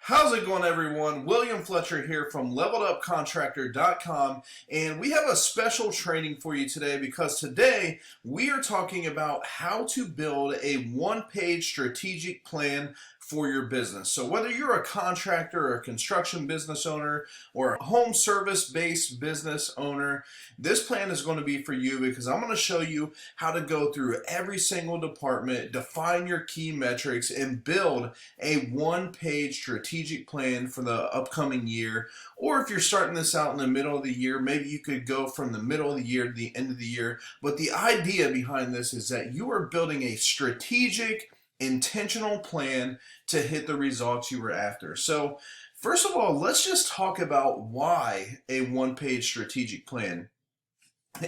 How's it going, everyone? William Fletcher here from leveledupcontractor.com, and we have a special training for you today because today we are talking about how to build a one-page strategic plan for your business. So whether you're a contractor or a construction business owner or a home service-based business owner, this plan is going to be for you because I'm going to show you how to go through every single department, define your key metrics, and build a one-page strategic plan for the upcoming year. Or if you're starting this out in the middle of the year, maybe you could go from the middle of the year to the end of the year. But the idea behind this is that you are building a strategic, intentional plan to hit the results you were after. So first of all, let's just talk about why a one-page strategic plan.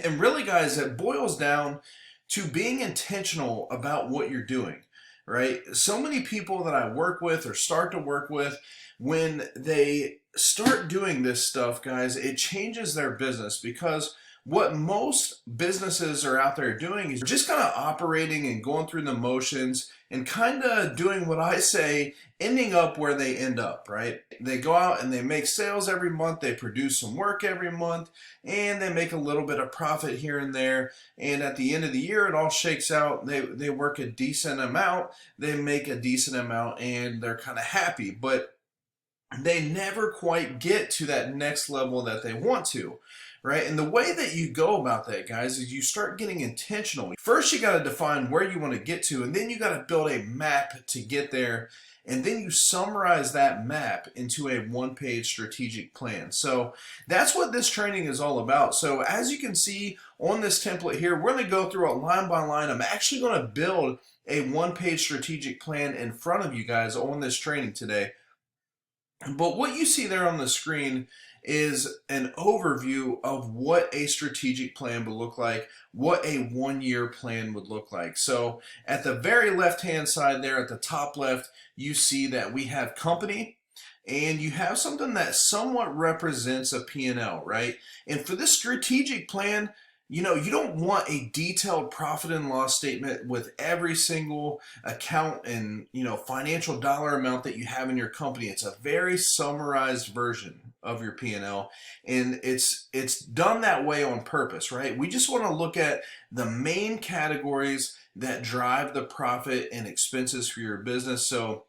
And really, guys, it boils down to being intentional about what you're doing, right? So many people that I work with or start to work with, when they start doing this stuff, guys, it changes their business because what most businesses are out there doing is just kind of operating and going through the motions and kind of doing what I say, ending up where they end up, right? They go out and they make sales every month, they produce some work every month, and they make a little bit of profit here and there. And at the end of the year, it all shakes out. They work a decent amount, they make a decent amount, and they're kind of happy. But they never quite get to that next level that they want to, right? And the way that you go about that, guys, is you start getting intentional. First, you got to define where you want to get to, and then you got to build a map to get there, and then you summarize that map into a one-page strategic plan. So that's what this training is all about. So as you can see on this template here, we're going to go through it line by line. I'm actually going to build a one-page strategic plan in front of you guys on this training today. But what you see there on the screen is an overview of what a strategic plan would look like, what a one-year plan would look like. So at the very left-hand side there, at the top left, you see that we have company, and you have something that somewhat represents a P&L, right? And for this strategic plan, you don't want a detailed profit and loss statement with every single account and, financial dollar amount that you have in your company. It's a very summarized version of your P&L, and it's done that way on purpose, right? We just want to look at the main categories that drive the profit and expenses for your business. So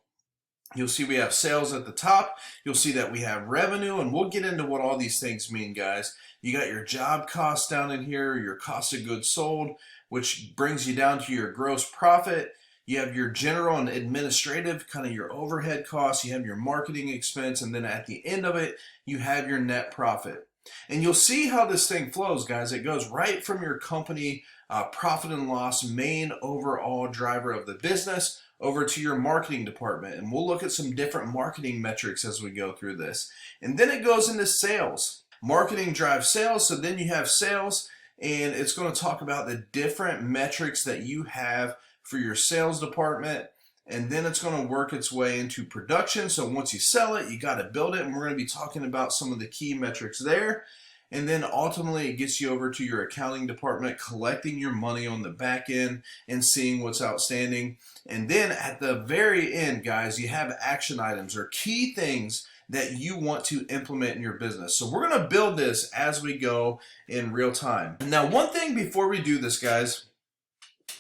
you'll see we have sales at the top. You'll see that we have revenue, and we'll get into what all these things mean, guys. You got your job costs down in here, your cost of goods sold, which brings you down to your gross profit. You have your general and administrative, kind of your overhead costs. You have your marketing expense, and then at the end of it, you have your net profit. And you'll see how this thing flows, guys. It goes right from your company profit and loss, main overall driver of the business, over to your marketing department. And we'll look at some different marketing metrics as we go through this. And then it goes into sales. Marketing drives sales, so then you have sales, and it's going to talk about the different metrics that you have for your sales department, and then it's going to work its way into production. So once you sell it, you got to build it, and we're going to be talking about some of the key metrics there. And then ultimately it gets you over to your accounting department, collecting your money on the back end and seeing what's outstanding. And then at the very end, guys, you have action items or key things that you want to implement in your business. So we're going to build this as we go in real time. Now, one thing before we do this, guys,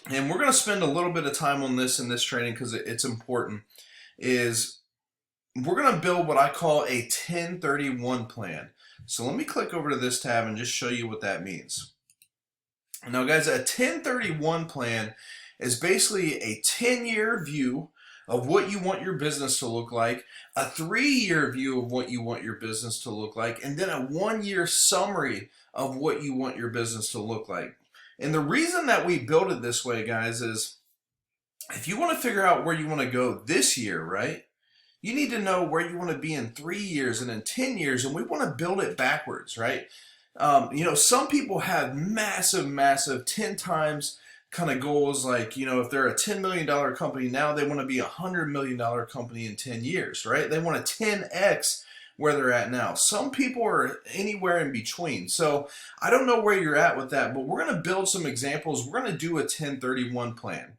and we're going to spend a little bit of time on this in this training because it's important, is we're going to build what I call a 1031 plan. So let me click over to this tab and just show you what that means. Now, guys, a 1031 plan is basically a 10-year view of what you want your business to look like, a 3-year view of what you want your business to look like, and then a 1-year summary of what you want your business to look like. And the reason that we build it this way, guys, is if you want to figure out where you want to go this year, right, you need to know where you want to be in 3 years and in 10 years, and we want to build it backwards, right? Some people have massive 10 times kind of goals, like, if they're a $10 million company now, they want to be a $100 million company in 10 years, right? They want to 10x where they're at now. Some people are anywhere in between. So I don't know where you're at with that, but we're going to build some examples. We're going to do a 1031 plan.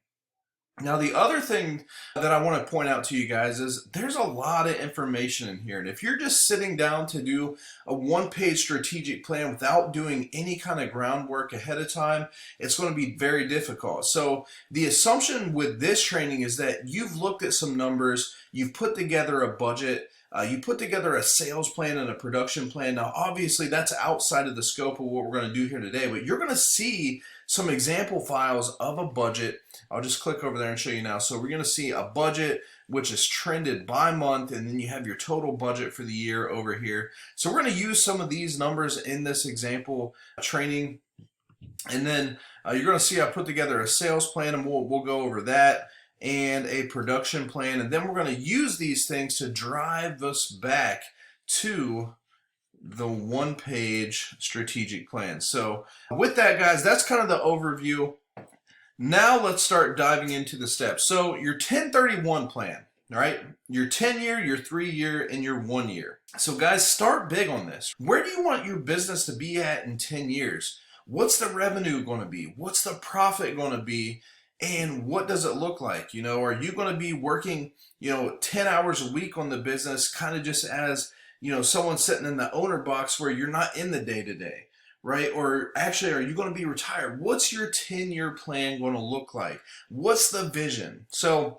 Now, the other thing that I want to point out to you guys is there's a lot of information in here. And if you're just sitting down to do a one-page strategic plan without doing any kind of groundwork ahead of time, it's going to be very difficult. So the assumption with this training is that you've looked at some numbers, you've put together a budget, you put together a sales plan and a production plan. Now, obviously, that's outside of the scope of what we're going to do here today, but you're going to see some example files of a budget. I'll just click over there and show you now. So we're going to see a budget which is trended by month, and then you have your total budget for the year over here. So we're going to use some of these numbers in this example training. And then you're going to see I put together a sales plan, and we'll go over that, and a production plan. And then we're going to use these things to drive us back to the one-page strategic plan. So with that, guys, that's kind of the overview. Now let's start diving into the steps. So your 1031 plan, all right? Your 10-year, your 3-year, and your 1-year. So guys, start big on this. Where do you want your business to be at in 10 years? What's the revenue going to be? What's the profit going to be? And what does it look like? You know, are you going to be working, 10 hours a week on the business, kind of just as, someone sitting in the owner box where you're not in the day-to-day, right? Or actually, are you going to be retired? What's your 10-year plan going to look like? What's the vision? So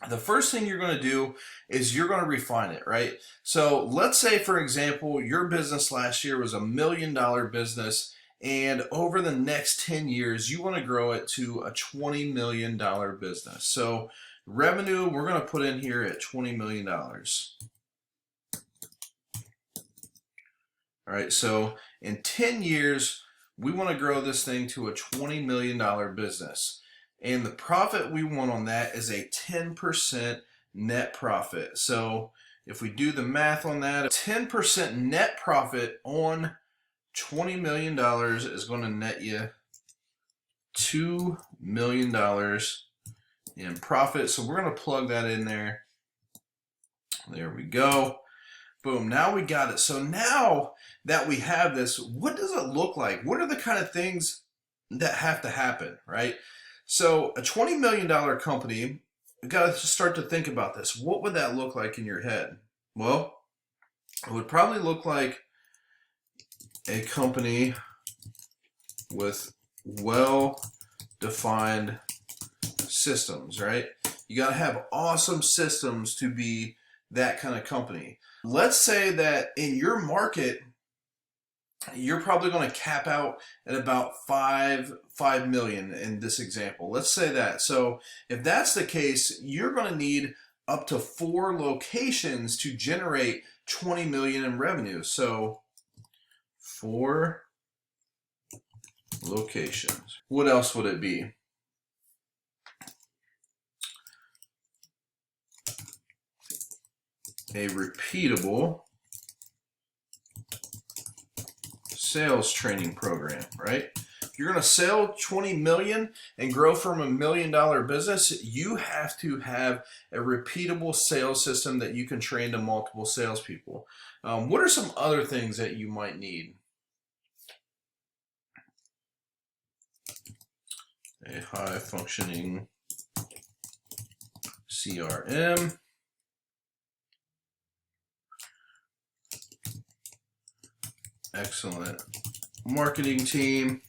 the first thing you're going to do is you're going to refine it, right? So let's say, for example, your business last year was $1 million business, and over the next 10 years, you want to grow it to a $20 million business. So revenue, we're going to put in here at $20 million. All right, so in 10 years, we want to grow this thing to a $20 million business. And the profit we want on that is a 10% net profit. So if we do the math on that, a 10% net profit on $20 million is going to net you $2 million in profit. So we're going to plug that in there. There we go. Boom, now we got it. So now that we have this, what does it look like? What are the kind of things that have to happen, right? So a $20 million company, we got to start to think about this. What would that look like in your head? Well, it would probably look like a company with well-defined systems, right? You got to have awesome systems to be that kind of company. Let's say that in your market, you're probably going to cap out at about 5 million in this example. Let's say that. So if that's the case, you're going to need up to 4 locations to generate 20 million in revenue. So 4 locations. What else would it be? A repeatable sales training program, right? If you're going to sell 20 million and grow from $1 million business, you have to have a repeatable sales system that you can train to multiple salespeople. What are some other things that you might need? A high functioning CRM. Excellent marketing team,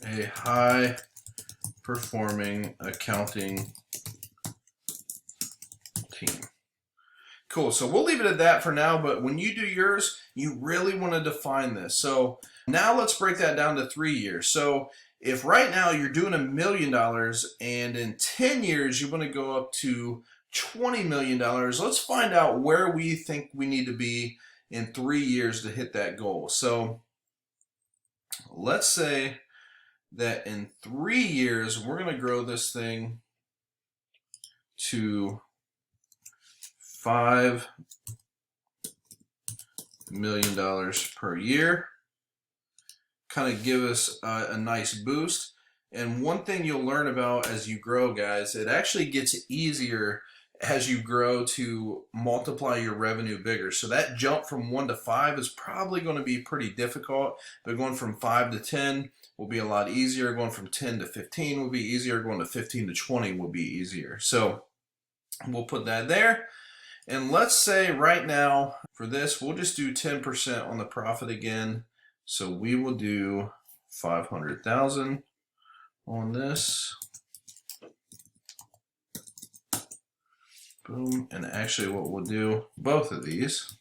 a high performing accounting team. Cool, so we'll leave it at that for now, but when you do yours, you really want to define this. So now let's break that down to 3 years. So if right now you're doing $1 million and in 10 years you want to go up to $20 million, let's find out where we think we need to be in 3 years to hit that goal. So let's say that in 3 years, we're going to grow this thing to $5 million per year. Kind of give us a nice boost. And one thing you'll learn about as you grow, guys, it actually gets easier as you grow to multiply your revenue bigger. So that jump from 1 to 5 is probably going to be pretty difficult, but going from 5 to 10, will be a lot easier. Going from 10 to 15 will be easier. Going to 15 to 20 will be easier. So we'll put that there. And let's say right now for this, we'll just do 10% on the profit again. So we will do 500,000 on this. Boom. And actually what we'll do, both of these,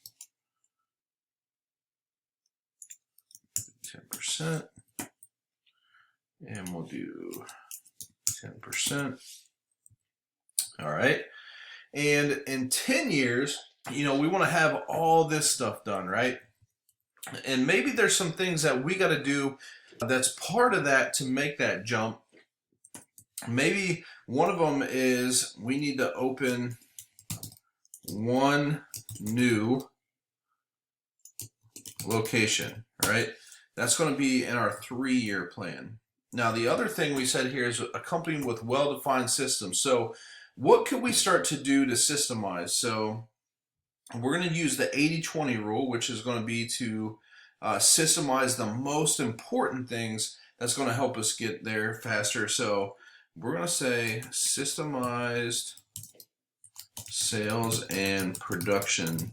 10%, and we'll do 10%. All right. And in 10 years, you know, we want to have all this stuff done, right? And maybe there's some things that we got to do that's part of that to make that jump. Maybe one of them is we need to open one new location, right? That's going to be in our 3-year plan. Now, the other thing we said here is accompanied with well-defined systems. So what could we start to do to systemize? So we're going to use the 80-20 rule, which is going to be to systemize the most important things that's going to help us get there faster. So we're going to say systemized sales and production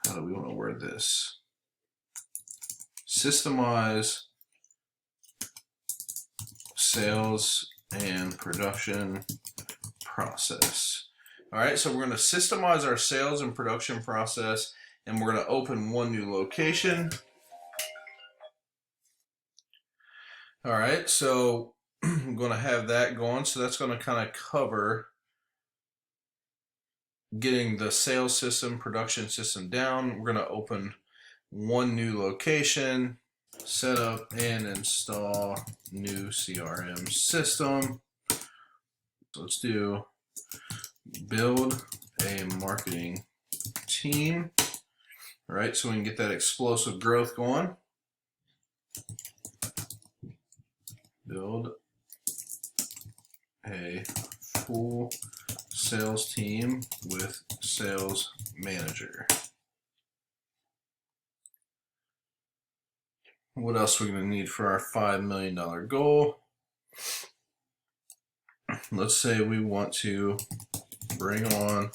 how do we want to word this? Systemize sales and production process. All right, so we're going to systemize our sales and production process, and we're going to open one new location. All right, so I'm going to have that going. So that's going to kind of cover getting the sales system, production system down. We're going to open one new location, set up and install new CRM system. So let's do build a marketing team. All right, so we can get that explosive growth going. Build a full sales team with sales manager. What else are we going to need for our $5 million goal? Let's say we want to bring on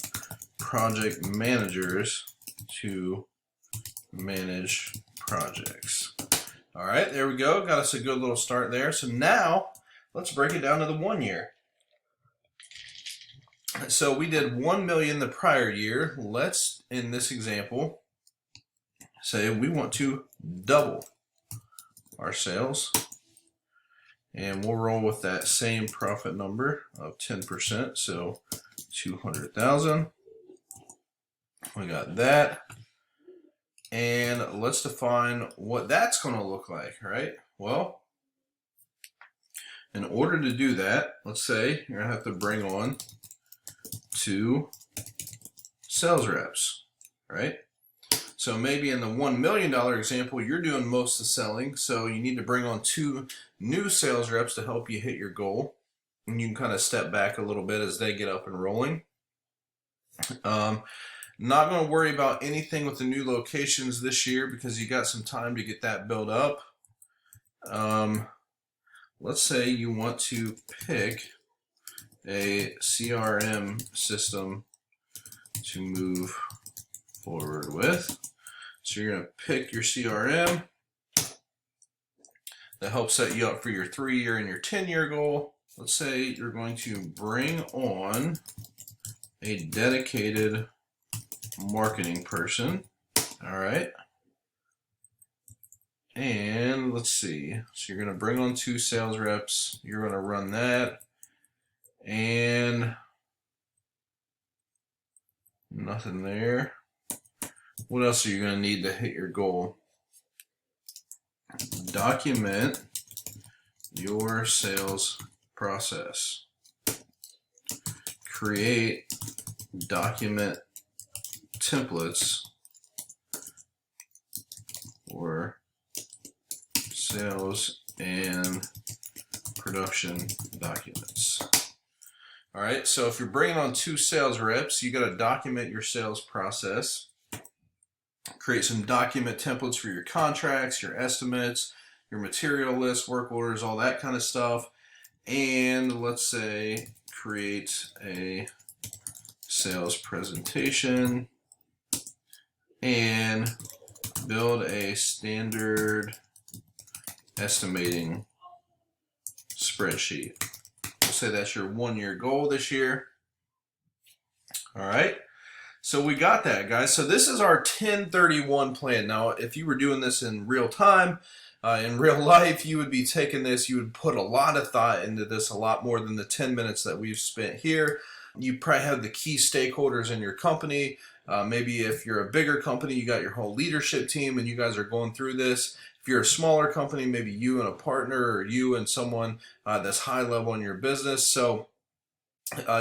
project managers to manage projects. All right, there we go. Got us a good little start there. So now let's break it down to the 1 year. So we did 1 million the prior year. Let's, in this example, say we want to double our sales, and we'll roll with that same profit number of 10%. So 200,000. We got that. And let's define what that's going to look like, right? Well, in order to do that, let's say you're going to have to bring on 2 sales reps, right? So maybe in the $1 million example, you're doing most of the selling, so you need to bring on 2 new sales reps to help you hit your goal. And you can kind of step back a little bit as they get up and rolling. Not going to worry about anything with the new locations this year because you got some time to get that built up. Let's say you want to pick a CRM system to move forward with. So you're going to pick your CRM that helps set you up for your 3-year and your 10-year goal. Let's say you're going to bring on a dedicated marketing person. All right. And let's see. So you're going to bring on 2 sales reps. You're going to run that. And nothing there. What else are you going to need to hit your goal? Document your sales process. Create document templates for sales and production documents. All right, so if you're bringing on 2 sales reps, you got to document your sales process, Create some document templates for your contracts, your estimates, your material list, work orders, all that kind of stuff. And let's say create a sales presentation and build a standard estimating spreadsheet. We'll say that's your 1-year goal this year. All right. So we got that, guys. So this is our 1031 plan. Now, if you were doing this in real time, in real life, you would be taking this, you would put a lot of thought into this, a lot more than the 10 minutes that we've spent here. You probably have the key stakeholders in your company. Maybe if you're a bigger company, you got your whole leadership team and you guys are going through this. If you're a smaller company, maybe you and a partner or you and someone that's high level in your business. So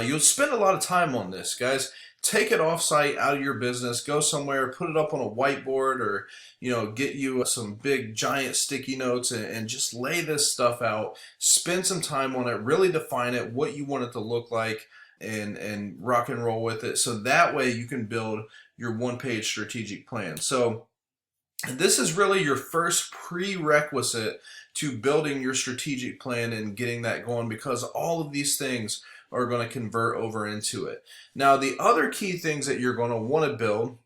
you'll spend a lot of time on this, guys. Take it off-site, out of your business, go somewhere, put it up on a whiteboard, or get you some big giant sticky notes and just lay this stuff out. Spend some time on it, really define it, what you want it to look like, and rock and roll with it. So that way you can build your one-page strategic plan. So this is really your first prerequisite to building your strategic plan and getting that going, because all of these things are going to convert over into it. Now, the other key things that you're going to want to build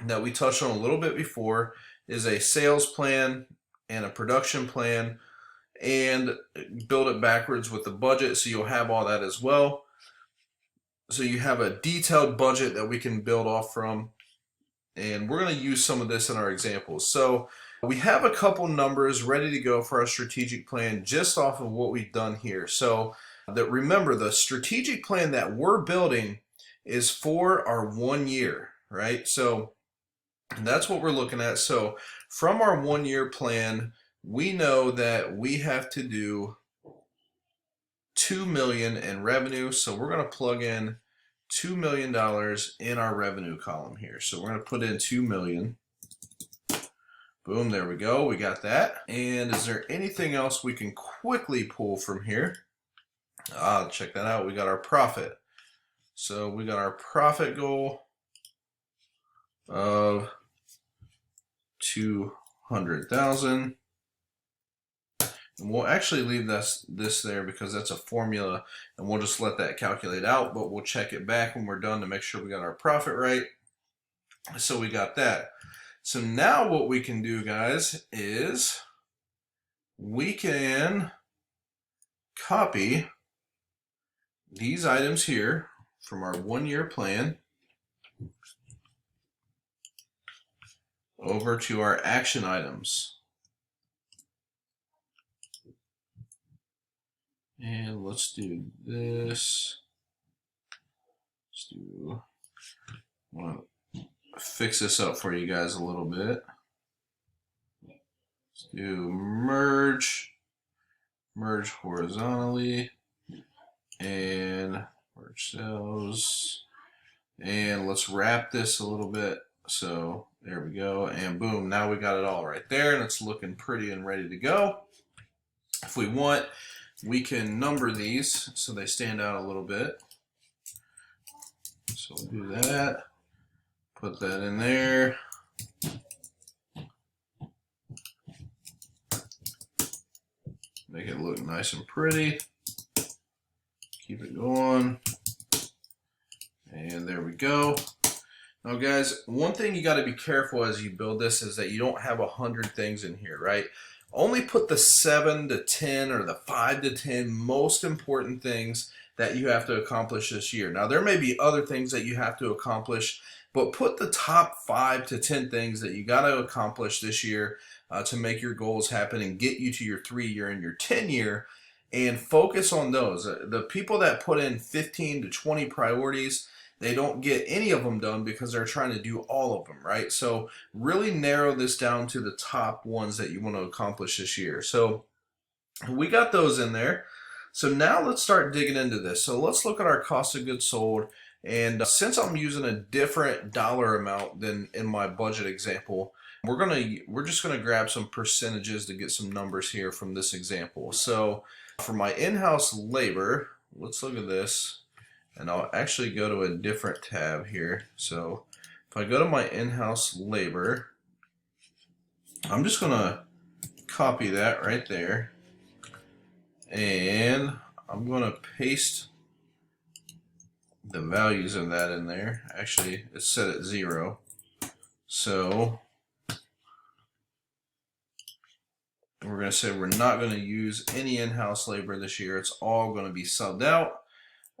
that we touched on a little bit before is a sales plan and a production plan, and build it backwards with the budget, so you'll have all that as well. So you have a detailed budget that we can build off from, and we're going to use some of this in our examples. So we have a couple numbers ready to go for our strategic plan just off of what we've done here. So remember, the strategic plan that we're building is for our 1 year, right? So that's what we're looking at. So from our 1 year plan, we know that we have to do $2 million in revenue. So we're going to plug in $2 million in our revenue column here. So we're going to put in 2 million. Boom, there we go. We got that. And is there anything else we can quickly pull from here? Check that out. We got our profit. So we got our profit goal of 200,000. And we'll actually leave this there because that's a formula, and we'll just let that calculate out, but we'll check it back when we're done to make sure we got our profit right. So we got that. So now what we can do, guys, is we can copy these items here from our 1 year plan over to our action items. And let's do this. I want to fix this up for you guys a little bit. Let's do merge horizontally, and merge cells, and let's wrap this a little bit. So there we go, and boom, now we got it all right there, and it's looking pretty and ready to go. If we want, we can number these so they stand out a little bit. So we'll do that, put that in there. Make it look nice and pretty. Keep it going. And there we go. Now guys, one thing you got to be careful as you build this is that you don't have 100 things in here, right? Only put the 7 to 10 or the 5 to 10 most important things that you have to accomplish this year. Now there may be other things that you have to accomplish, but put the top 5 to 10 things that you got to accomplish this year to make your goals happen and get you to your 3-year and your 10-year, and focus on those. The people that put in 15 to 20 priorities, they don't get any of them done because they're trying to do all of them, right? So really narrow this down to the top ones that you want to accomplish this year. So we got those in there. So now let's start digging into this. So let's look at our cost of goods sold. And since I'm using a different dollar amount than in my budget example, we're just gonna grab some percentages to get some numbers here from this example. So for my in-house labor, let's look at this. And I'll actually go to a different tab here. So if I go to my in-house labor, I'm just going to copy that right there, and I'm going to paste the values of that in there. Actually, it's set at 0. So we're going to say we're not going to use any in-house labor this year. It's all going to be subbed out.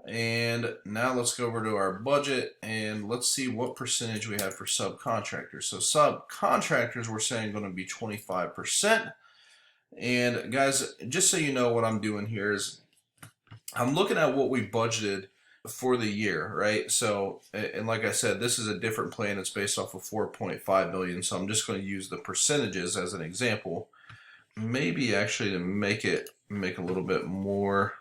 And now let's go over to our budget and let's see what percentage we have for subcontractors. So subcontractors, we're saying going to be 25%. And guys, just so you know, what I'm doing here is I'm looking at what we budgeted for the year, right? So, and like I said, this is a different plan. It's based off of 4.5 million. So I'm just going to use the percentages as an example. Maybe actually to make a little bit more.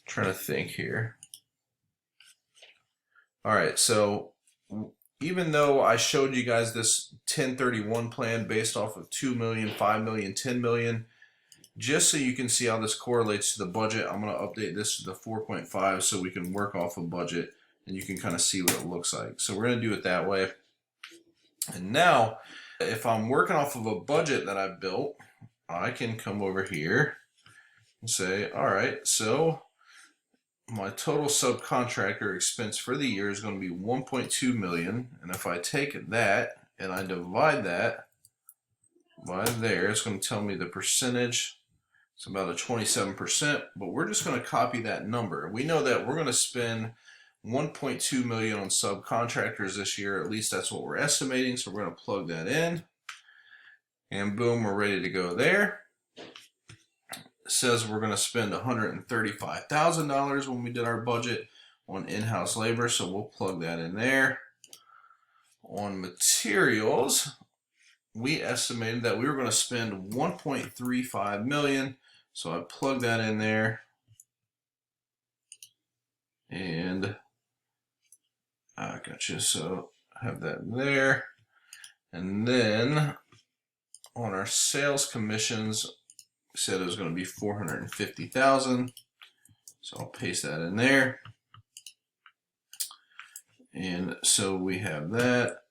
Trying to think here. All right, so even though I showed you guys this 1031 plan based off of 2 million, 5 million, 10 million, just so you can see how this correlates to the budget, I'm going to update this to the 4.5 so we can work off a budget and you can kind of see what it looks like. So we're going to do it that way. And now, if I'm working off of a budget that I've built, I can come over here and say, all right, so my total subcontractor expense for the year is going to be 1.2 million. And if I take that and I divide that by there, it's going to tell me the percentage. It's about a 27%, but we're just going to copy that number. We know that we're going to spend 1.2 million on subcontractors this year. At least that's what we're estimating. So we're going to plug that in and boom, we're ready to go there. It says we're going to spend $135,000 when we did our budget on in-house labor, so we'll plug that in there. On materials, we estimated that we were going to spend 1.35 million, so I plug that in there, and I gotcha. So I have that there, and then on our sales commissions, said it was going to be 450,000, so I'll paste that in there. And so we have that.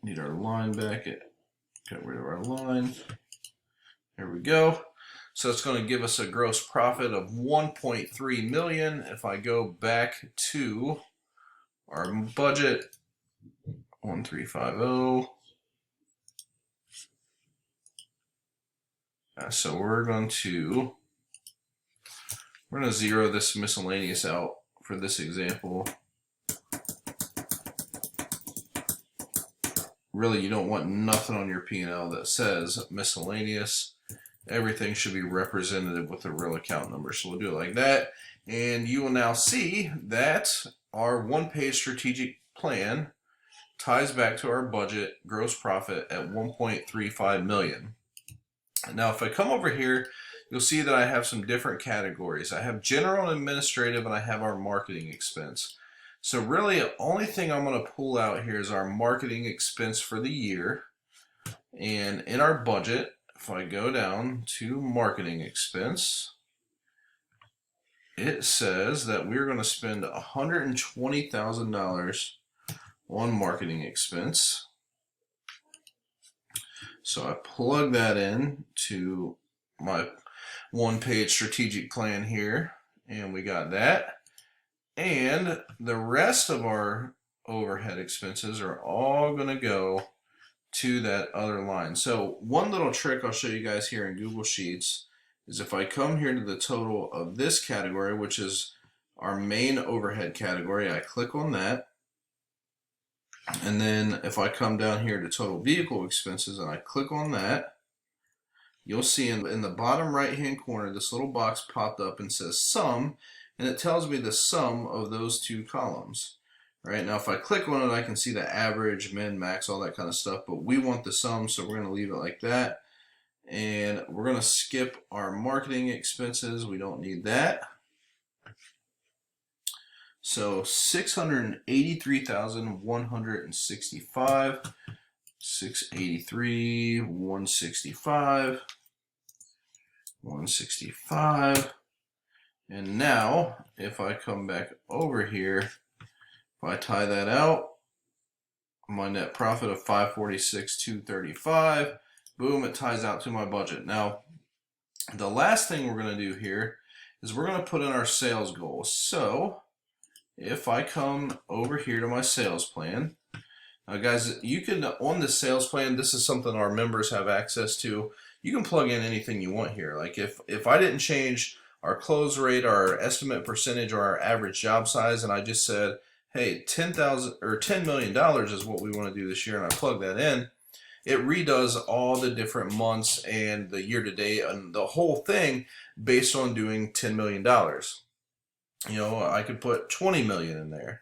Need our line back. Got rid of our line. There we go. So it's going to give us a gross profit of 1.3 million. If I go back to our budget, 1350. So we're going to zero this miscellaneous out for this example. Really, you don't want nothing on your P&L that says miscellaneous. Everything should be representative with a real account number. So we'll do it like that. And you will now see that our one-page strategic plan ties back to our budget gross profit at 1.35 million. Now, if I come over here, you'll see that I have some different categories. I have general and administrative, and I have our marketing expense. So really, the only thing I'm going to pull out here is our marketing expense for the year. And in our budget, if I go down to marketing expense, it says that we're going to spend $120,000 on marketing expense. So I plug that in to my one-page strategic plan here, and we got that. And the rest of our overhead expenses are all going to go to that other line. So one little trick I'll show you guys here in Google Sheets is if I come here to the total of this category, which is our main overhead category, I click on that. And then if I come down here to total vehicle expenses and I click on that, you'll see in the bottom right hand corner this little box popped up and says sum, and it tells me the sum of those two columns. Right now if I click on it, I can see the average, min, max, all that kind of stuff, but we want the sum, so we're going to leave it like that. And we're going to skip our marketing expenses. We don't need that. So 683,165, 683,165, 165. And now, if I come back over here, if I tie that out, my net profit of 546,235. Boom, it ties out to my budget. Now, the last thing we're going to do here is we're going to put in our sales goals. So if I come over here to my sales plan, guys, you can, on the sales plan, this is something our members have access to. You can plug in anything you want here. Like if I didn't change our close rate, our estimate percentage, or our average job size, and I just said, hey, $10 million is what we want to do this year, and I plug that in, it redoes all the different months and the year to date and the whole thing based on doing $10 million. You know, I could put 20 million in there,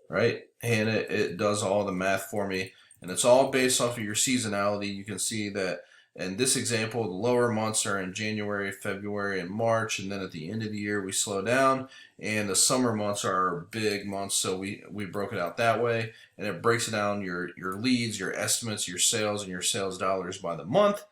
right? And it does all the math for me, and it's all based off of your seasonality. You can see that in this example, the lower months are in January, February, and March, and then at the end of the year we slow down, and the summer months are our big months, so we broke it out that way, and it breaks it down your leads, your estimates, your sales, and your sales dollars by the month.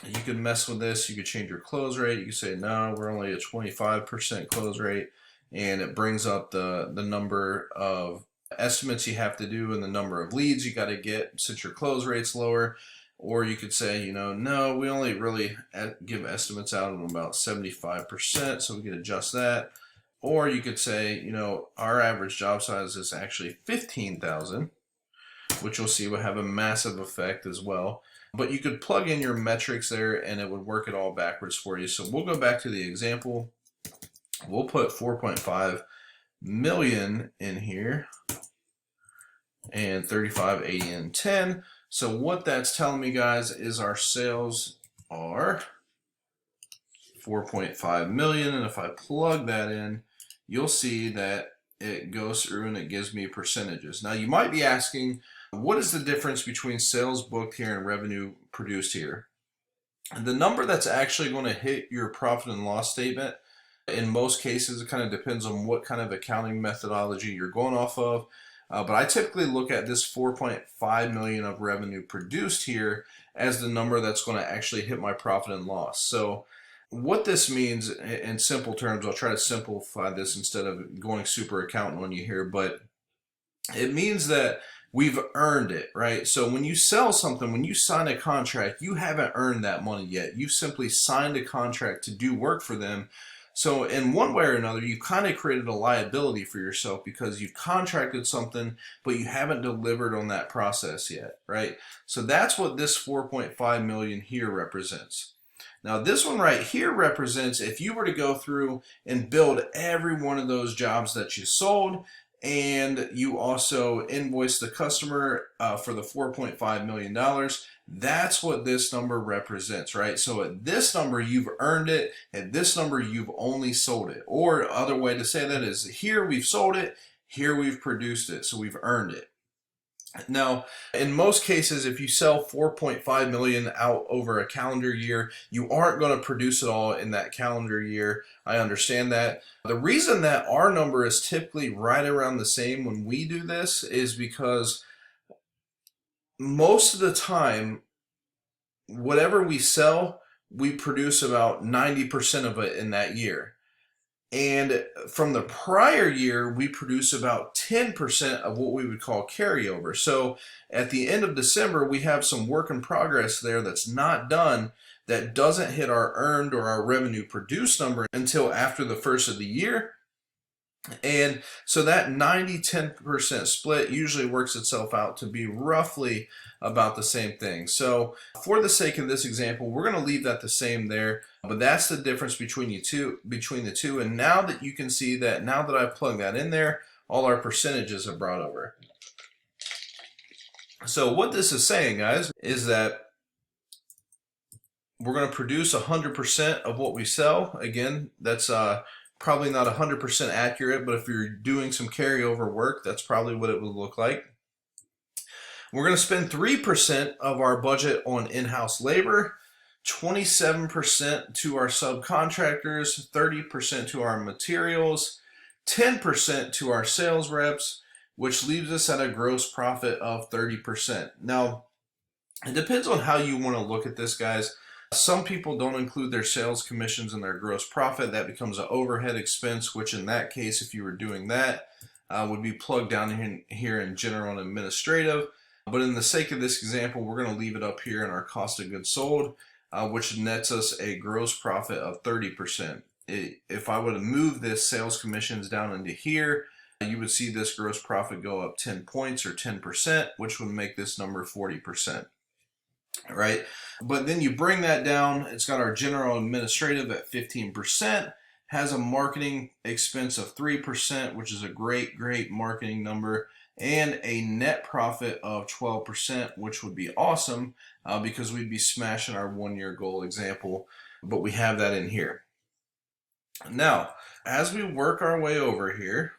You can mess with this. You could change your close rate. You can say, no, we're only at 25% close rate, and it brings up the number of estimates you have to do and the number of leads you got to get since your close rate's lower. Or you could say, you know, no, we only really give estimates out on about 75%, so we could adjust that. Or you could say, you know, our average job size is actually 15,000, which you'll see will have a massive effect as well. But you could plug in your metrics there and it would work it all backwards for you. So we'll go back to the example. We'll put 4.5 million in here and 35, 80, and 10. So what that's telling me, guys, is our sales are 4.5 million, and if I plug that in, you'll see that it goes through and it gives me percentages. Now you might be asking, what is the difference between sales booked here and revenue produced here? And the number that's actually going to hit your profit and loss statement, in most cases, it kind of depends on what kind of accounting methodology you're going off of. But I typically look at this 4.5 million of revenue produced here as the number that's going to actually hit my profit and loss. So what this means in simple terms, I'll try to simplify this instead of going super accountant on you here, but it means that we've earned it, right? So when you sell something, when you sign a contract, you haven't earned that money yet. You simply signed a contract to do work for them. So in one way or another, you kind of created a liability for yourself because you've contracted something, but you haven't delivered on that process yet, right? So that's what this 4.5 million here represents. Now this one right here represents if you were to go through and build every one of those jobs that you sold, and you also invoice the customer for the $4.5 million, that's what this number represents, right? So at this number, you've earned it. At this number, you've only sold it. Or other way to say that is here we've sold it, here we've produced it, so we've earned it. Now, in most cases, if you sell 4.5 million out over a calendar year, you aren't going to produce it all in that calendar year. I understand that. The reason that our number is typically right around the same when we do this is because most of the time, whatever we sell, we produce about 90% of it in that year. And from the prior year, we produce about 10% of what we would call carryover. So at the end of December, we have some work in progress there that's not done, that doesn't hit our earned or our revenue produced number until after the first of the year. And so that 90-10% split usually works itself out to be roughly about the same thing. So for the sake of this example, we're going to leave that the same there, but that's the difference between the two. And now that you can see that, now that I've plugged that in there, all our percentages are brought over. So what this is saying, guys, is that we're going to produce 100% of what we sell. Again, that's probably not 100% accurate, but if you're doing some carryover work, that's probably what it would look like. We're going to spend 3% of our budget on in-house labor, 27% to our subcontractors, 30% to our materials, 10% to our sales reps, which leaves us at a gross profit of 30%. Now, it depends on how you want to look at this, guys. Some people don't include their sales commissions in their gross profit. That becomes an overhead expense, which in that case, if you were doing that, would be plugged down here in general and administrative. But in the sake of this example, we're going to leave it up here in our cost of goods sold, which nets us a gross profit of 30%. If I would have moved this sales commissions down into here, you would see this gross profit go up 10 points or 10%, which would make this number 40%. Right? But then you bring that down, it's got our general administrative at 15%, has a marketing expense of 3%, which is a great marketing number, and a net profit of 12%, which would be awesome because we'd be smashing our 1-year goal example, but we have that in here. Now, as we work our way over here,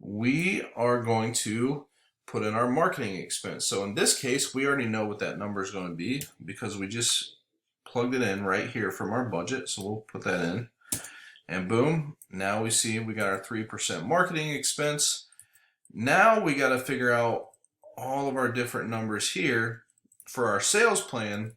we are going to put in our marketing expense. So in this case, we already know what that number is going to be because we just plugged it in right here from our budget. So we'll put that in and boom, now we see we got our 3% marketing expense. Now we got to figure out all of our different numbers here for our sales plan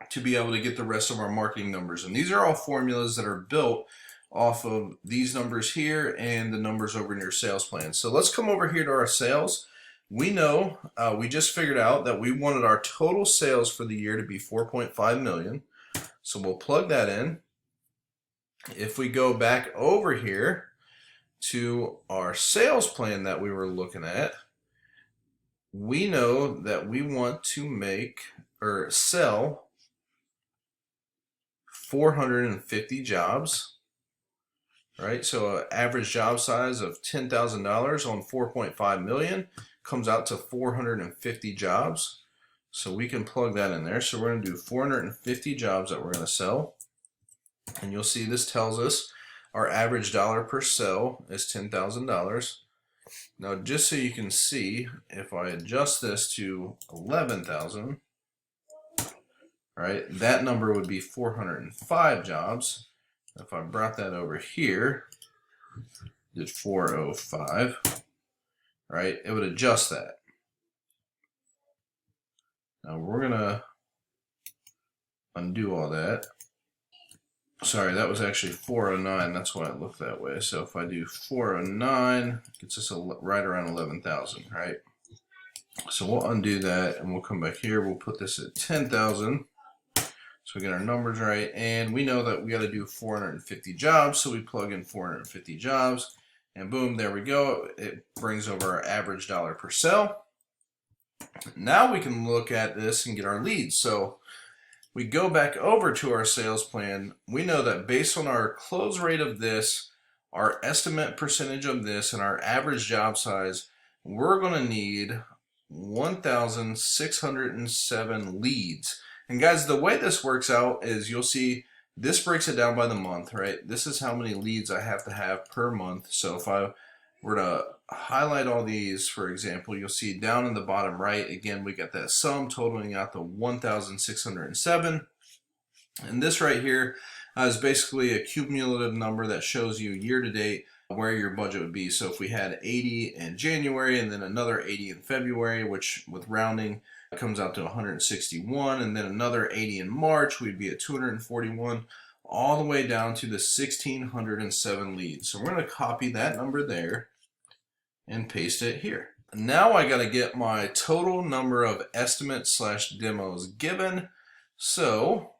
to be able to get the rest of our marketing numbers. And these are all formulas that are built off of these numbers here and the numbers over in your sales plan. So let's come over here to our sales. We know we just figured out that we wanted our total sales for the year to be 4.5 million. So we'll plug that in. If we go back over here to our sales plan that we were looking at, we know that we want to make or sell 450 jobs, right? So an average job size of $10,000 on 4.5 million comes out to 450 jobs. So we can plug that in there. So we're going to do 450 jobs that we're going to sell. And you'll see this tells us our average dollar per sell is $10,000. Now, just so you can see, if I adjust this to 11,000, right, that number would be 405 jobs. If I brought that over here, did 405, right, it would adjust that. Now we're gonna undo all that. Sorry, that was actually 409. That's why it looked that way. So if I do 409, it gets us right around 11,000, right? So we'll undo that and we'll come back here. We'll put this at 10,000. So we get our numbers right, and we know that we got to do 450 jobs, so we plug in 450 jobs, and boom, there we go. It brings over our average dollar per sell. Now we can look at this and get our leads. So we go back over to our sales plan. We know that based on our close rate of this, our estimate percentage of this, and our average job size, we're going to need 1,607 leads. And guys, the way this works out is you'll see this breaks it down by the month, right? This is how many leads I have to have per month. So if I were to highlight all these, for example, you'll see down in the bottom right, again, we got that sum totaling out to 1,607. And this right here is basically a cumulative number that shows you year to date where your budget would be. So if we had 80 in January and then another 80 in February, which with rounding comes out to 161, and then another 80 in March, we'd be at 241, all the way down to the 1,607 leads. So we're going to copy that number there and paste it here. Now I got to get my total number of estimates / demos given. So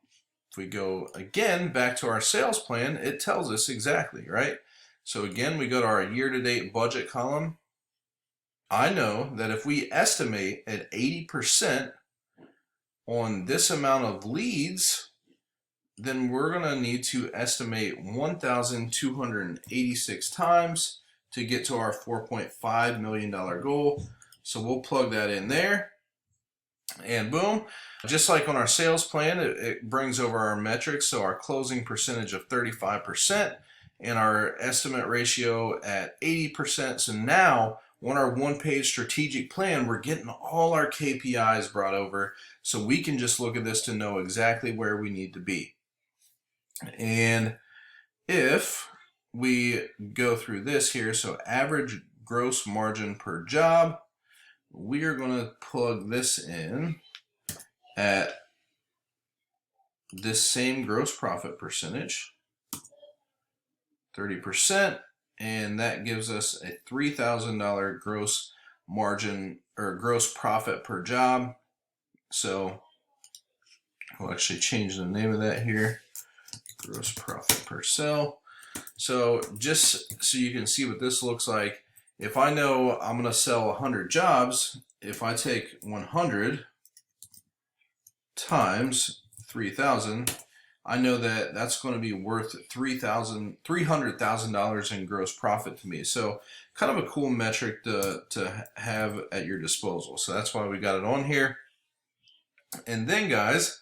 if we go again back to our sales plan, it tells us exactly, right? So again, we go to our year-to-date budget column. I know that if we estimate at 80% on this amount of leads, then we're going to need to estimate 1,286 times to get to our $4.5 million goal. So we'll plug that in there. And boom, just like on our sales plan, it brings over our metrics. So our closing percentage of 35% and our estimate ratio at 80%. So now on our one-page strategic plan, we're getting all our KPIs brought over so we can just look at this to know exactly where we need to be. And if we go through this here, so average gross margin per job, we are going to plug this in at this same gross profit percentage, 30%. and that gives us a $3,000 gross margin or gross profit per job. So we'll actually change the name of that here, gross profit per sale. So just so you can see what this looks like, if I know I'm going to sell 100 jobs, if I take 100 times 3,000, I know that that's going to be worth $300,000 in gross profit to me. So kind of a cool metric to have at your disposal. So that's why we got it on here. And then guys,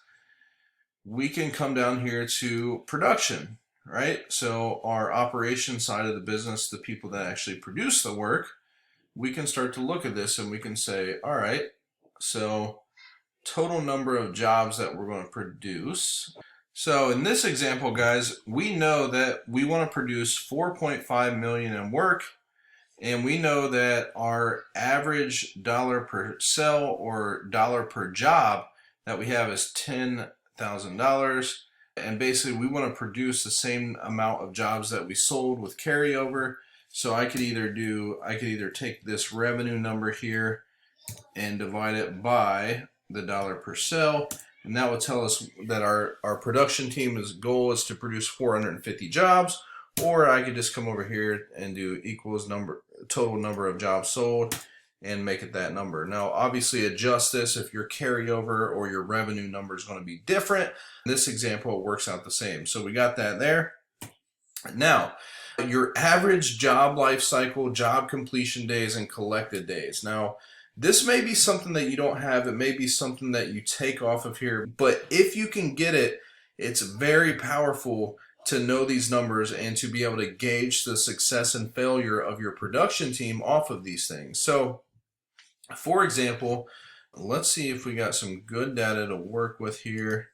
we can come down here to production, right? So our operation side of the business, the people that actually produce the work, we can start to look at this and we can say, all right, so total number of jobs that we're going to produce. So in this example, guys, we know that we want to produce 4.5 million in work, and we know that our average dollar per sell or dollar per job that we have is $10,000. And basically we want to produce the same amount of jobs that we sold with carryover. So I could either take this revenue number here and divide it by the dollar per sell, and that will tell us that our production team's goal is to produce 450 jobs. Or I could just come over here and do equals total number of jobs sold and make it that number. Now obviously adjust this if your carryover or your revenue number is going to be different. In this example it works out the same. So we got that there. Now your average job life cycle, job completion days, and collected days. Now this may be something that you don't have. It may be something that you take off of here, but if you can get it, it's very powerful to know these numbers and to be able to gauge the success and failure of your production team off of these things. So for example, let's see if we got some good data to work with here.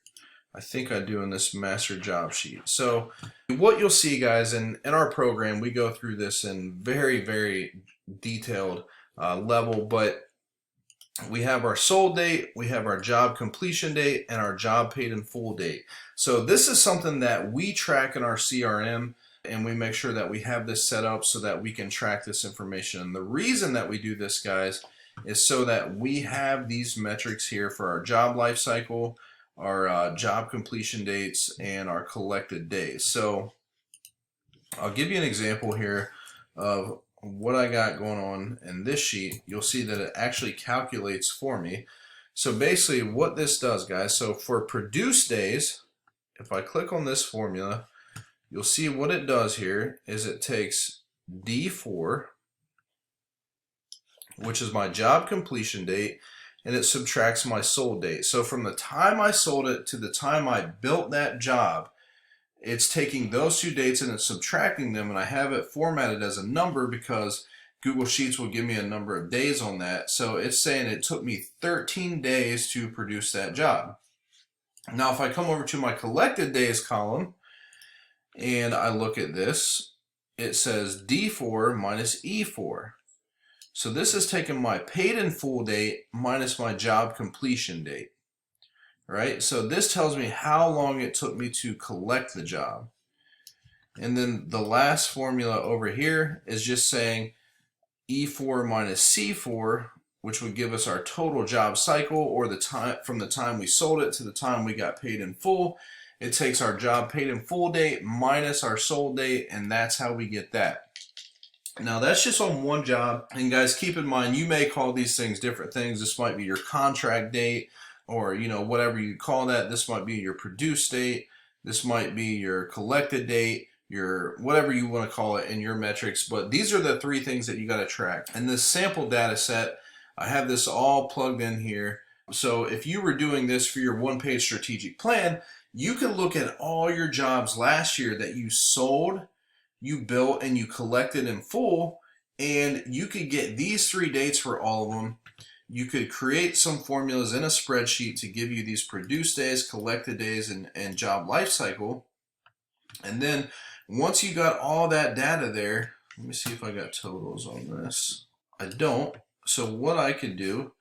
I think I do in this master job sheet. So what you'll see, guys, in our program, we go through this in very, very detailed level, but we have our sold date, we have our job completion date, and our job paid in full date. So this is something that we track in our CRM, and we make sure that we have this set up so that we can track this information. And the reason that we do this, guys, is so that we have these metrics here for our job life cycle, our job completion dates, and our collected days. So I'll give you an example here of what I got going on in this sheet. You'll see that it actually calculates for me. So basically what this does, guys, so for produce days, if I click on this formula, you'll see what it does here is it takes D4, which is my job completion date, and it subtracts my sold date. So from the time I sold it to the time I built that job, it's taking those two dates and it's subtracting them, and I have it formatted as a number because Google Sheets will give me a number of days on that. So it's saying it took me 13 days to produce that job. Now if I come over to my collected days column and I look at this, it says D4 minus E4. So this is taking my paid in full date minus my job completion date. Right? So this tells me how long it took me to collect the job. And then the last formula over here is just saying E4 minus C4, which would give us our total job cycle, or the time from the time we sold it to the time we got paid in full. It takes our job paid in full date minus our sold date, and that's how we get that. Now that's just on one job. And guys, keep in mind, you may call these things different things. This might be your contract date, or whatever you call that. This might be your produce date, this might be your collected date, your whatever you want to call it in your metrics. But these are the three things that you got to track. And this sample data set, I have this all plugged in here. So if you were doing this for your one-page strategic plan, you can look at all your jobs last year that you sold, you built, and you collected in full, and you could get these three dates for all of them. You could create some formulas in a spreadsheet to give you these produce days, collected days, and job life cycle. And then once you got all that data there, let me see if I got totals on this. I don't. So what I could do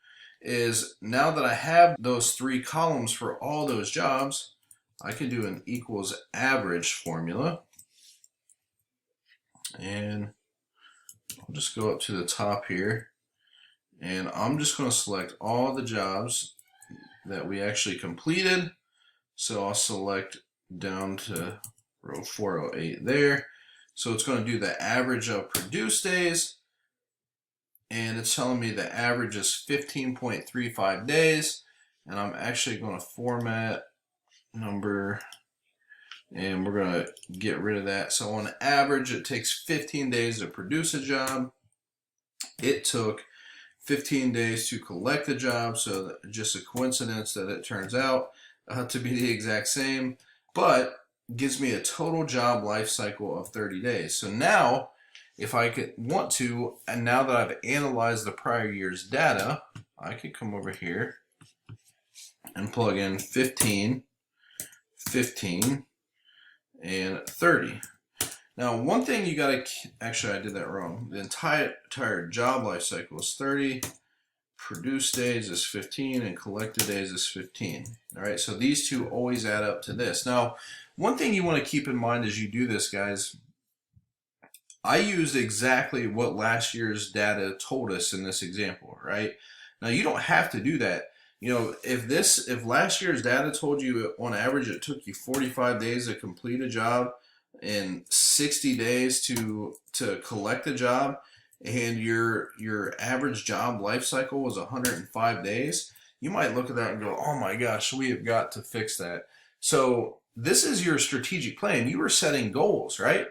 is, now that I have those three columns for all those jobs, I can do an equals average formula. And I'll just go up to the top here, and I'm just going to select all the jobs that we actually completed. So I'll select down to row 408 there. So it's going to do the average of produced days, and it's telling me the average is 15.35 days. And I'm actually going to format number, and we're going to get rid of that. So on average, it takes 15 days to produce a job. It took 15 days to collect the job, so just a coincidence that it turns out to be the exact same, but gives me a total job life cycle of 30 days. So now, if I could want to, and now that I've analyzed the prior year's data, I could come over here and plug in 15, 15, and 30. Now, one thing you gotta, actually I did that wrong. The entire job life cycle is 30, produced days is 15, and collected days is 15. All right, so these two always add up to this. Now, one thing you wanna keep in mind as you do this, guys, I used exactly what last year's data told us in this example, right? Now, you don't have to do that. You know, if last year's data told you on average it took you 45 days to complete a job and 60 days to collect a job, and your average job life cycle was 105 days, you might look at that and go, oh my gosh, we have got to fix that. So this is your strategic plan. You were setting goals, right?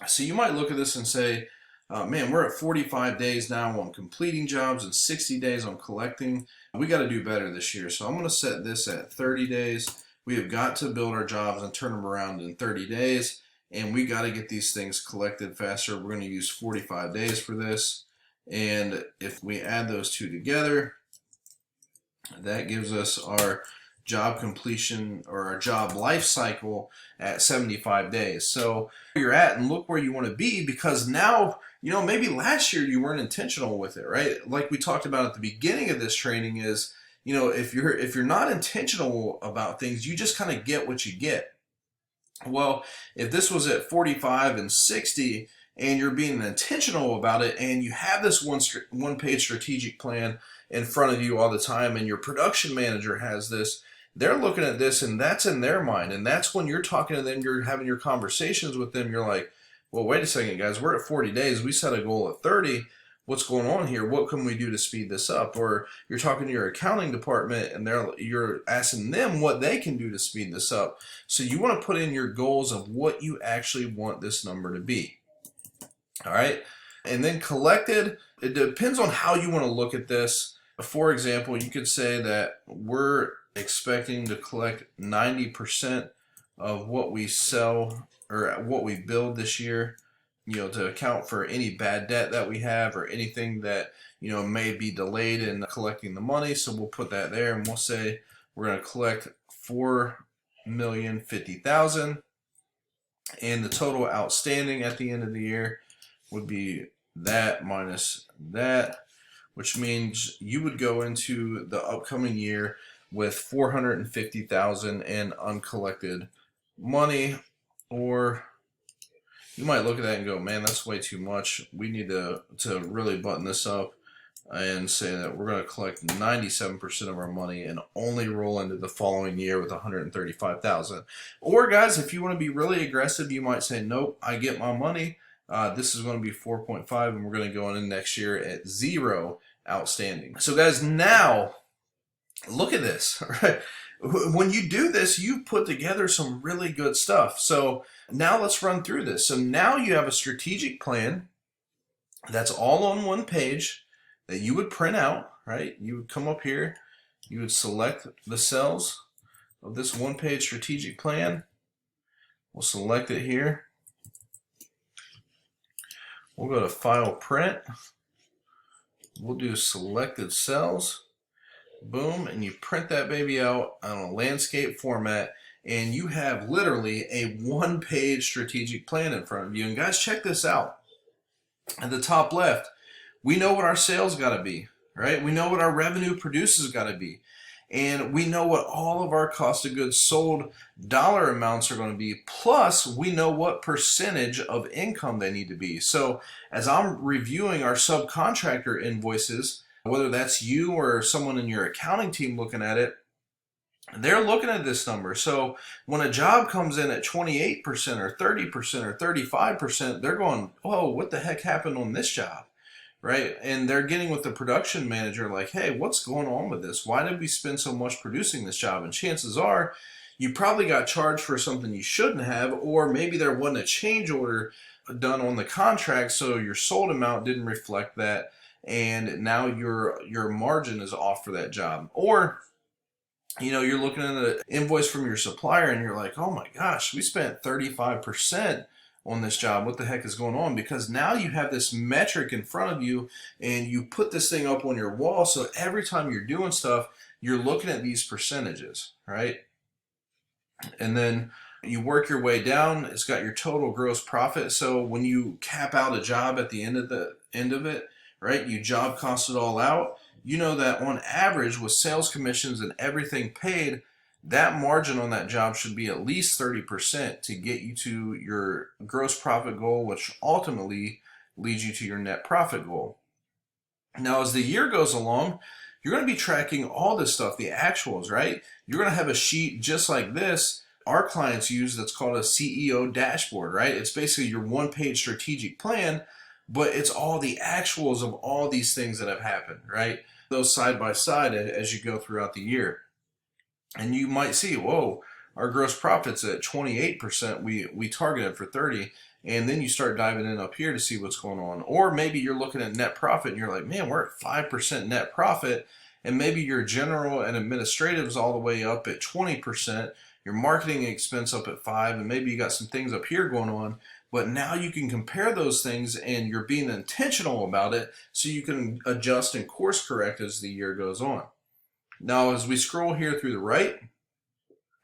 So you might look at this and say, man, we're at 45 days now on completing jobs and 60 days on collecting. We got to do better this year. So I'm going to set this at 30 days. We have got to build our jobs and turn them around in 30 days. And we got to get these things collected faster. We're going to use 45 days for this. And if we add those two together, that gives us our job completion or our job life cycle at 75 days. So you're at, and look where you want to be, because now, you know, maybe last year you weren't intentional with it, right? Like we talked about at the beginning of this training is, you know, if you're not intentional about things, you just kind of get what you get. Well, if this was at 45 and 60 and you're being intentional about it, and you have this one-page strategic plan in front of you all the time, and your production manager has this, they're looking at this and that's in their mind. And that's when you're talking to them, you're having your conversations with them, you're like, well, wait a second, guys, we're at 40 days. We set a goal at 30. What's going on here? What can we do to speed this up? Or you're talking to your accounting department and you're asking them what they can do to speed this up. So you want to put in your goals of what you actually want this number to be. All right. And then collected, it depends on how you want to look at this. For example, you could say that we're expecting to collect 90% of what we sell or what we build this year, you know, to account for any bad debt that we have or anything that, you know, may be delayed in collecting the money. So we'll put that there, and we'll say we're going to collect $4,050,000, and the total outstanding at the end of the year would be that minus that, which means you would go into the upcoming year with $450,000 in uncollected money. Or you might look at that and go, man, that's way too much. We need to really button this up and say that we're going to collect 97% of our money and only roll into the following year with $135,000. Or guys, if you want to be really aggressive, you might say, nope, I get my money. This is going to be 4.5, and we're going to go in next year at 0 outstanding. So guys, now look at this, right? When you do this, you put together some really good stuff. So now let's run through this. So now you have a strategic plan that's all on one page that you would print out, right? You would come up here, you would select the cells of this one-page strategic plan. We'll select it here. We'll go to File, Print. We'll do Selected Cells. Boom, and you print that baby out on a landscape format, and you have literally a one-page strategic plan in front of you. And guys, check this out. At the top left, we know what our sales got to be, right? We know what our revenue produces got to be. and we know what all of our cost of goods sold dollar amounts are going to be, plus we know what percentage of income they need to be. So as I'm reviewing our subcontractor invoices, whether that's you or someone in your accounting team looking at it, they're looking at this number. So when a job comes in at 28% or 30% or 35%, they're going, whoa, what the heck happened on this job? Right? And they're getting with the production manager like, hey, what's going on with this? Why did we spend so much producing this job? And chances are you probably got charged for something you shouldn't have, or maybe there wasn't a change order done on the contract, so your sold amount didn't reflect that, and now your margin is off for that job. Or you're looking at an invoice from your supplier and you're like, oh my gosh, we spent 35% on this job. What the heck is going on? Because now you have this metric in front of you and you put this thing up on your wall. So every time you're doing stuff, you're looking at these percentages, right? And then you work your way down. It's got your total gross profit. So when you cap out a job at the end of it, right, you job cost it all out. You know that on average with sales commissions and everything paid, that margin on that job should be at least 30% to get you to your gross profit goal, which ultimately leads you to your net profit goal. Now, as the year goes along, you're going to be tracking all this stuff, the actuals, right? You're going to have a sheet just like this our clients use that's called a CEO dashboard, right? It's basically your one-page strategic plan, but it's all the actuals of all these things that have happened, right? Those side by side as you go throughout the year. And you might see, whoa, our gross profit's at 28%. We targeted for 30. And then you start diving in up here to see what's going on. Or maybe you're looking at net profit and you're like, man, we're at 5% net profit. And maybe your general and administrative is all the way up at 20%. Your marketing expense up at 5%. And maybe you got some things up here going on. But now you can compare those things and you're being intentional about it so you can adjust and course correct as the year goes on. Now, as we scroll here through the right,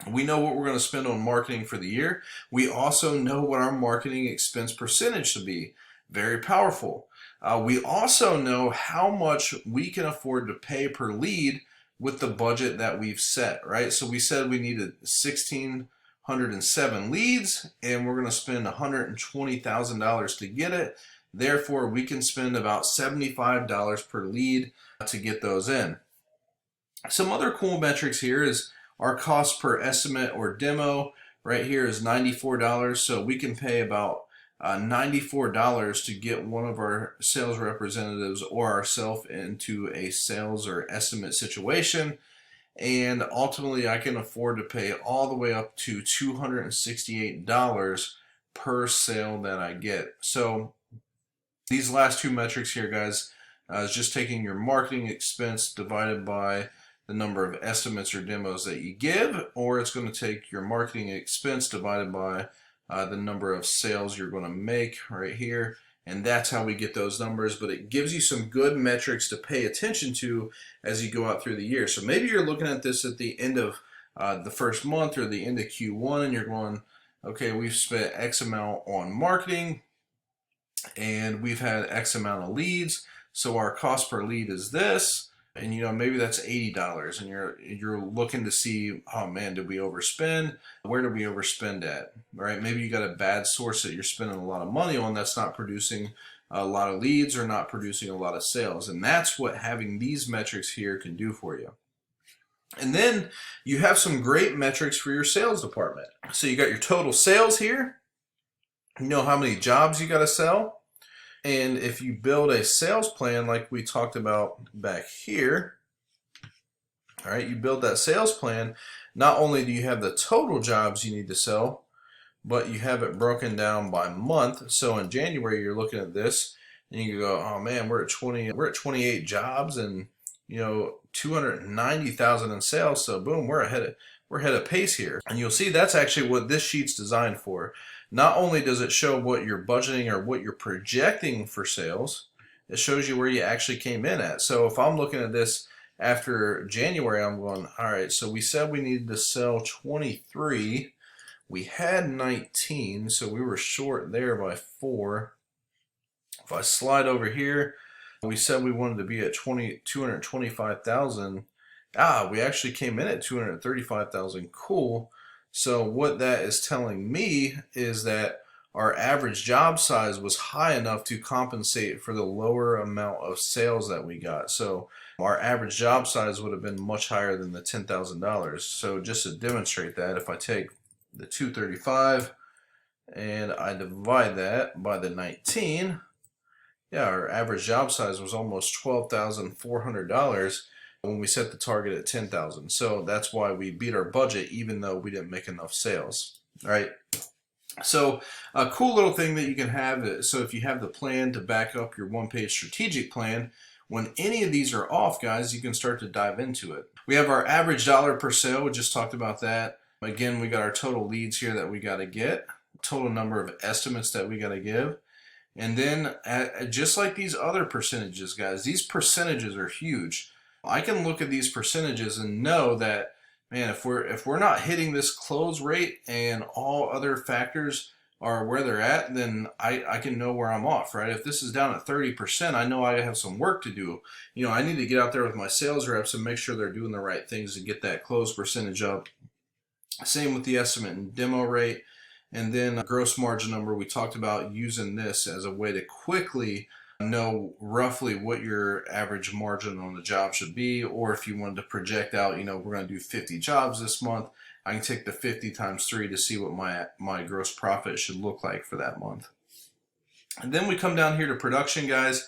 we know what we're going to spend on marketing for the year. We also know what our marketing expense percentage should be. Very powerful. We also know how much we can afford to pay per lead with the budget that we've set, right? So we said we needed 1,607 leads, and we're going to spend $120,000 to get it. Therefore, we can spend about $75 per lead to get those in. Some other cool metrics here is our cost per estimate or demo. Right here is $94, so we can pay about $94 to get one of our sales representatives or ourselves into a sales or estimate situation. And ultimately, I can afford to pay all the way up to $268 per sale that I get. So these last two metrics here, guys, is just taking your marketing expense divided by the number of estimates or demos that you give, or it's going to take your marketing expense divided by the number of sales you're going to make right here. And that's how we get those numbers, but it gives you some good metrics to pay attention to as you go out through the year. So maybe you're looking at this at the end of the first month or the end of Q1 and you're going, okay, we've spent X amount on marketing and we've had X amount of leads. So our cost per lead is this. And maybe that's $80 and you're looking to see, oh man, did we overspend? Where did we overspend at? Right? Maybe you got a bad source that you're spending a lot of money on that's not producing a lot of leads or not producing a lot of sales. And that's what having these metrics here can do for you. And then you have some great metrics for your sales department. So you got your total sales here. You know how many jobs you got to sell. And if you build a sales plan like we talked about back here, all right, you build that sales plan, not only do you have the total jobs you need to sell, but you have it broken down by month. So in January, you're looking at this and you go, oh man, we're at 28 jobs and 290,000 in sales. So boom, we're ahead of pace here. And you'll see that's actually what this sheet's designed for. Not only does it show what you're budgeting or what you're projecting for sales, it shows you where you actually came in at. So if I'm looking at this after January, I'm going, all right, so we said we needed to sell 23. We had 19, so we were short there by 4. If I slide over here, we said we wanted to be at 225,000, We actually came in at 235,000. Cool. So what that is telling me is that our average job size was high enough to compensate for the lower amount of sales that we got. So our average job size would have been much higher than the $10,000. So just to demonstrate that, if I take the 235 and I divide that by the 19, yeah, our average job size was almost $12,400 when we set the target at 10,000. So that's why we beat our budget even though we didn't make enough sales. All right. So a cool little thing that you can have, so if you have the plan to back up your one-page strategic plan, when any of these are off, guys, you can start to dive into it. We have our average dollar per sale. We just talked about that. Again, we got our total leads here that we got to get, total number of estimates that we got to give. And then just like these other percentages, guys, these percentages are huge. I can look at these percentages and know that, man, if we're not hitting this close rate and all other factors are where they're at, then I can know where I'm off, right? If this is down at 30%, I know I have some work to do. You know, I need to get out there with my sales reps and make sure they're doing the right things to get that close percentage up. Same with the estimate and demo rate. And then gross margin number, we talked about using this as a way to quickly know roughly what your average margin on the job should be, or if you wanted to project out, you know, we're going to do 50 jobs this month, I can take the 50 times 3 to see what my gross profit should look like for that month. And then we come down here to production, guys.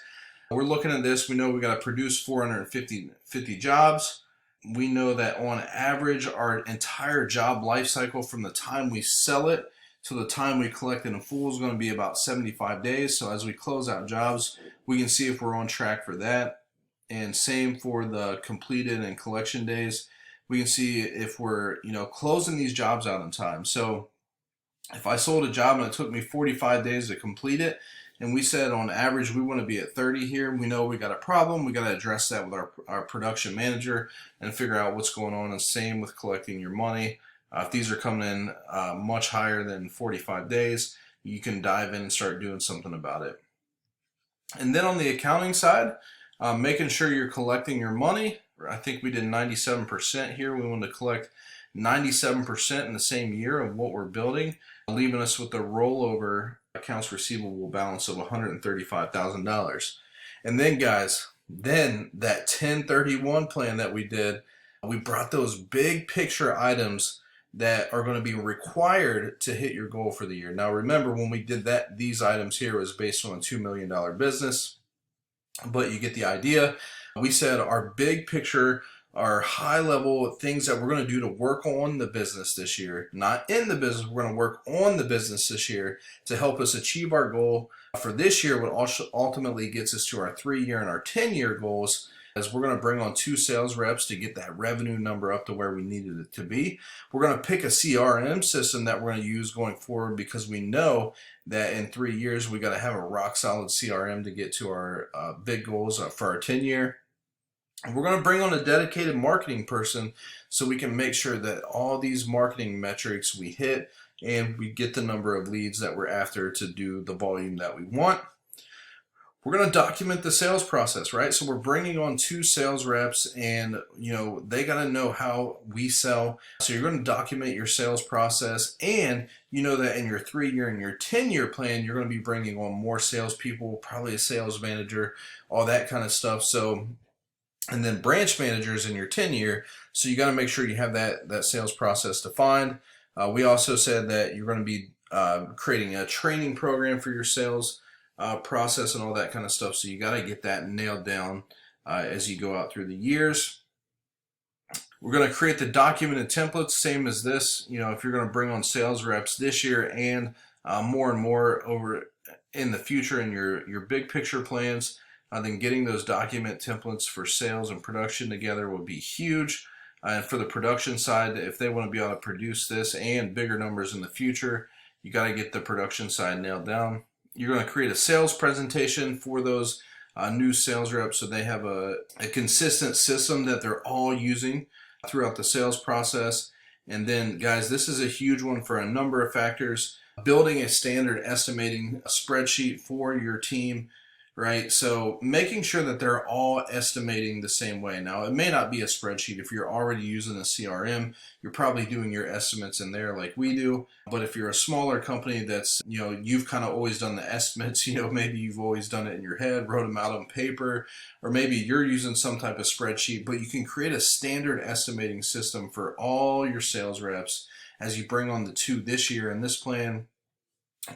We're looking at this. We know we got to produce 450 jobs. We know that on average, our entire job life cycle from the time we sell it to the time we collect it in full is going to be about 75 days. So as we close out jobs, we can see if we're on track for that. And same for the completed and collection days. We can see if we're, you know, closing these jobs out in time. So if I sold a job and it took me 45 days to complete it, and we said on average we want to be at 30 here, we know we got a problem. We got to address that with our production manager and figure out what's going on. And same with collecting your money. If these are coming in much higher than 45 days, you can dive in and start doing something about it. And then on the accounting side, making sure you're collecting your money. I think we did 97% here. We want to collect 97% in the same year of what we're building, leaving us with a rollover accounts receivable balance of $135,000. And then, guys, then that 1031 plan that we did, we brought those big picture items that are going to be required to hit your goal for the year. Now, remember, when we did that, these items here was based on a $2 million business, but you get the idea. We said our big picture, our high level things that we're going to do to work on the business this year, not in the business, we're going to work on the business this year to help us achieve our goal for this year, what also ultimately gets us to our 3-year and our 10-year goals. As we're going to bring on 2 sales reps to get that revenue number up to where we needed it to be. We're going to pick a CRM system that we're going to use going forward, because we know that in 3 years we got to have a rock solid CRM to get to our big goals for our 10-year. We're going to bring on a dedicated marketing person so we can make sure that all these marketing metrics we hit and we get the number of leads that we're after to do the volume that we want. We're going to document the sales process, right? So we're bringing on 2 sales reps, and you know they got to know how we sell. So you're going to document your sales process, and you know that in your 3-year and your 10-year plan, you're going to be bringing on more salespeople, probably a sales manager, all that kind of stuff. So, and then branch managers in your 10-year. So you got to make sure you have that sales process defined. We also said that you're going to be creating a training program for your sales process and all that kind of stuff. So you got to get that nailed down as you go out through the years. We're going to create the documented templates, same as this. You know, if you're going to bring on sales reps this year and more over in the future in your big picture plans, then getting those document templates for sales and production together would be huge. And for the production side, if they want to be able to produce this and bigger numbers in the future, you got to get the production side nailed down. You're going to create a sales presentation for those new sales reps so they have a consistent system that they're all using throughout the sales process. And then, guys, this is a huge one for a number of factors. Building a standard estimating spreadsheet for your team right? So making sure that they're all estimating the same way. Now, it may not be a spreadsheet. If you're already using a CRM, you're probably doing your estimates in there like we do. But if you're a smaller company that's, you've kind of always done the estimates, maybe you've always done it in your head, wrote them out on paper, or maybe you're using some type of spreadsheet, but you can create a standard estimating system for all your sales reps as you bring on the 2 this year in this plan,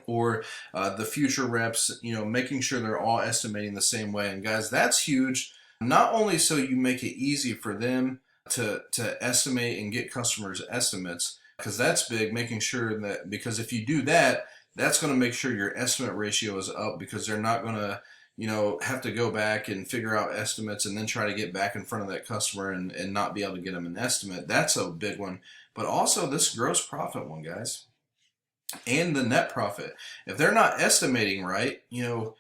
or the future reps, making sure they're all estimating the same way. And guys, that's huge. Not only so you make it easy for them to estimate and get customers' estimates, because that's big, making sure that, because if you do that, that's going to make sure your estimate ratio is up, because they're not going to have to go back and figure out estimates and then try to get back in front of that customer and not be able to get them an estimate. That's a big one. But also this gross profit one, guys, and the net profit. If they're not estimating right, and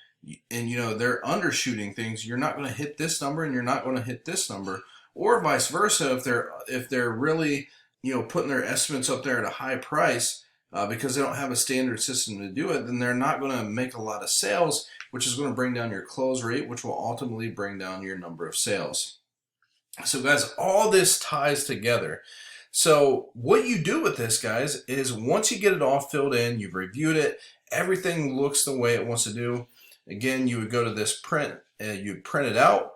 they're undershooting things, you're not going to hit this number and you're not going to hit this number, or vice versa. If they're really putting their estimates up there at a high price because they don't have a standard system to do it, then they're not going to make a lot of sales, which is going to bring down your close rate, which will ultimately bring down your number of sales. So guys, all this ties together. So what you do with this, guys, is once you get it all filled in, you've reviewed it, everything looks the way it wants to do. Again, you would go to this print, you'd print it out,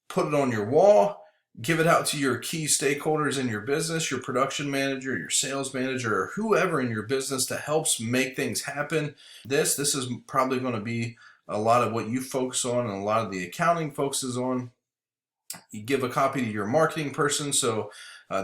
put it on your wall, give it out to your key stakeholders in your business, your production manager, your sales manager, or whoever in your business that helps make things happen. This is probably going to be a lot of what you focus on and a lot of the accounting focuses on. You give a copy to your marketing person, so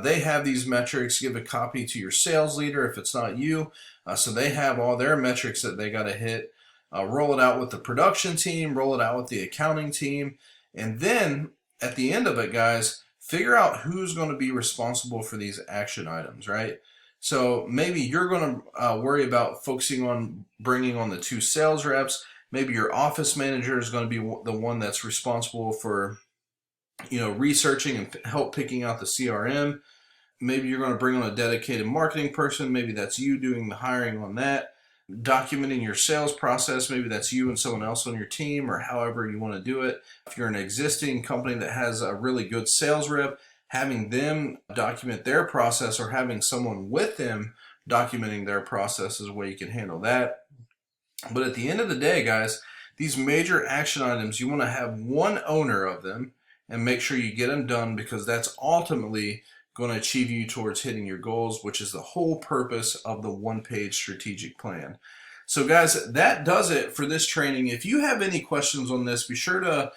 they have these metrics. Give a copy to your sales leader if it's not you, so they have all their metrics that they got to hit. Roll it out with the production team, roll it out with the accounting team, and then at the end of it, guys, figure out who's going to be responsible for these action items, right? So maybe you're going to worry about focusing on bringing on the 2 sales reps. Maybe your office manager is going to be the one that's responsible for researching and help picking out the CRM. Maybe you're going to bring on a dedicated marketing person. Maybe that's you doing the hiring on that. Documenting your sales process. Maybe that's you and someone else on your team, or however you want to do it. If you're an existing company that has a really good sales rep, having them document their process, or having someone with them documenting their process is a way you can handle that. But at the end of the day, guys, these major action items, you want to have one owner of them and make sure you get them done, because that's ultimately going to achieve you towards hitting your goals, which is the whole purpose of the 1-page strategic plan. So guys, that does it for this training. If you have any questions on this, be sure to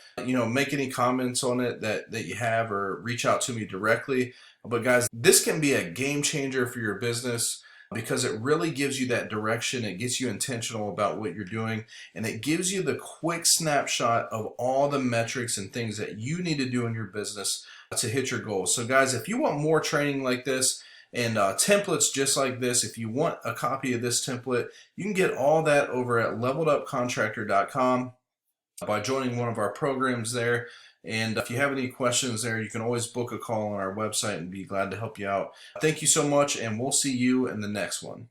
make any comments on it that you have, or reach out to me directly. But guys, this can be a game changer for your business, because it really gives you that direction. It gets you intentional about what you're doing, and it gives you the quick snapshot of all the metrics and things that you need to do in your business to hit your goals. So guys, if you want more training like this and templates just like this, if you want a copy of this template, you can get all that over at leveledupcontractor.com by joining one of our programs there. And if you have any questions there, you can always book a call on our website and be glad to help you out. Thank you so much, and we'll see you in the next one.